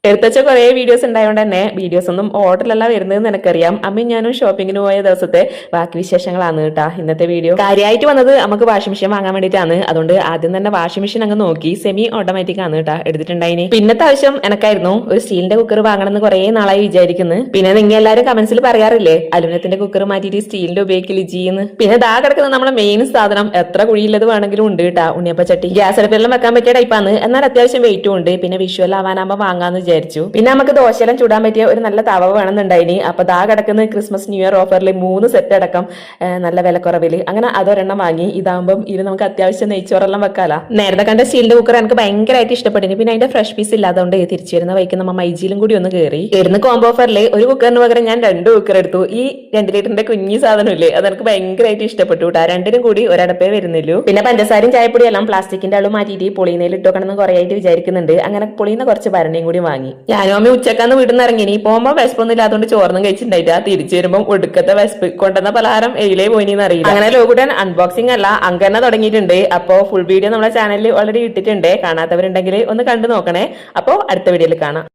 എടുത്തുവെച്ച കുറെ വീഡിയോസ് ഉണ്ടായതുകൊണ്ട് തന്നെ വീഡിയോസ് ഒന്നും ഓർഡറിലല്ല വരുന്നതെന്ന് എനിക്കറിയാം. അമ്മയും ഞാനും ഷോപ്പിങ്ങിന് പോയ ദിവസത്തെ ബാക്കി വിശേഷങ്ങളാണ് കേട്ടാ ഇന്നത്തെ വീഡിയോ. കാര്യമായിട്ട് വന്നത് നമുക്ക് വാഷിംഗ് മെഷീൻ വാങ്ങാൻ വേണ്ടിയിട്ടാണ്. അതുകൊണ്ട് ആദ്യം തന്നെ വാഷിംഗ് മെഷീൻ അങ്ങ് നോക്കി. സെമി ഓട്ടോമാറ്റിക് ആണ് കേട്ടാ എടുത്തിട്ടുണ്ടായിന്. പിന്നത്തെ ആവശ്യം എനക്കായിരുന്നു. ഒരു സ്റ്റീലിന്റെ കുക്കർ വാങ്ങണമെന്ന് കുറെ നാളായി വിചാരിക്കുന്നു. പിന്നെ നിങ്ങൾ എല്ലാവരും കമന്റ്സിൽ പറയാറില്ലേ അലുമിനിയത്തിന്റെ കുക്കർ മാറ്റിയിട്ട് സ്റ്റീലിന്റെ ഉപയോഗിക്കല് ചെയ്യുന്നു. പിന്നെ ദാ കിടക്കുന്ന നമ്മുടെ മെയിൻ സാധനം എത്ര കുഴിയുള്ളത് വേണമെങ്കിലും ഉണ്ട് കേട്ടാ ഉണ്ണിയപ്പ ചട്ടി. ഗ്യാസ് അടുപ്പെല്ലാം വെക്കാൻ പറ്റിയ ടൈപ്പാണ്. എന്നാൽ അത്യാവശ്യം വെയിറ്റും ഉണ്ട്. പിന്നെ വിഷ്വൽ ആവാനാകുമ്പോൾ വാങ്ങാന്ന് വിചാരിച്ചു. പിന്നെ നമുക്ക് ദോശയെല്ലാം ചൂടാൻ പറ്റിയ ഒരു നല്ല തവ വേണമെന്നുണ്ടായിനി. അപ്പൊ ദാ കിടക്കുന്ന ക്രിസ്മസ് ന്യൂ ഇയർ ഓഫറിൽ 3 സെറ്റ് അടക്കം നല്ല വിലക്കുറവില് അങ്ങനെ അതൊരെണ്ണം വാങ്ങി. ഇതാകുമ്പോൾ ഇത് നമുക്ക് അത്യാവശ്യം നെയ്ച്ചോറെല്ലാം വെക്കാല. നേരത്തെ കണ്ട സ്റ്റീലിന്റെ കുക്കർ എനിക്ക് ഭയങ്കരമായിട്ട് ഇഷ്ടപ്പെട്ടു. പിന്നെ അതിന്റെ ഫ്രഷ് പീസ് ഇല്ലാത്തതുകൊണ്ട് തിരിച്ചു വരുന്ന വൈക്ക് നമ്മ മൈജിയിലും കൂടി ഒന്ന് കയറി. വരുന്ന കോംബോ ഓഫറിൽ ഒരു കുക്കറിന് പകരം ഞാൻ 2 കുക്കർ എടുത്തു. ഈ 2 ലിറ്ററിന്റെ കുഞ്ഞി സാധനമില്ലേ അതെനിക്ക് ഭയങ്കരമായിട്ട് ഇഷ്ടപ്പെട്ടു കേട്ടോ. രണ്ടിനും കൂടി ഒരടപ്പേ വരുന്നുള്ളൂ. പിന്നെ പഞ്ചസാരയും ചായപ്പൊടി എല്ലാം പ്ലാസ്റ്റിക്കിന്റെ അളവ് മാറ്റിയിട്ട് പൊളിനയിൽ ഇട്ടോക്കണമെന്ന് കുറെ ആയിട്ട് വിചാരിക്കുന്നുണ്ട്. അങ്ങനെ പൊളിന്ന് കുറച്ച് ഭരണിയും കൂടി വാങ്ങി. ഞാനും അമ്മ ഉച്ചക്കാന്ന് വീട്ടിൽ നിന്ന് ഇറങ്ങി. പോകുമ്പോ വിശപ്പൊന്നും ഇല്ലാത്തതുകൊണ്ട് ചോർന്നും കഴിച്ചിട്ടുണ്ടായിട്ടാ. തിരിച്ചു വരുമ്പോൾ ഒടുക്കത്തെ വിശപ്പ് കൊണ്ടുവന്ന പലഹാരം എയിലേ പോയിന്ന് അറിയില്ല. അങ്ങനെ ലോകുടൻ അൺബോക്സിംഗ് അല്ല അങ്കന്നെ തുടങ്ങിയിട്ടുണ്ട്. അപ്പോ ഫുൾ വീഡിയോ നമ്മുടെ ചാനലിൽ ഓൾറെഡി ഇട്ടിട്ടുണ്ട്. കാണാത്തവരുണ്ടെങ്കിൽ ഒന്ന് കണ്ടു നോക്കണേ. അപ്പോ അടുത്ത വീഡിയോയിൽ കാണാം.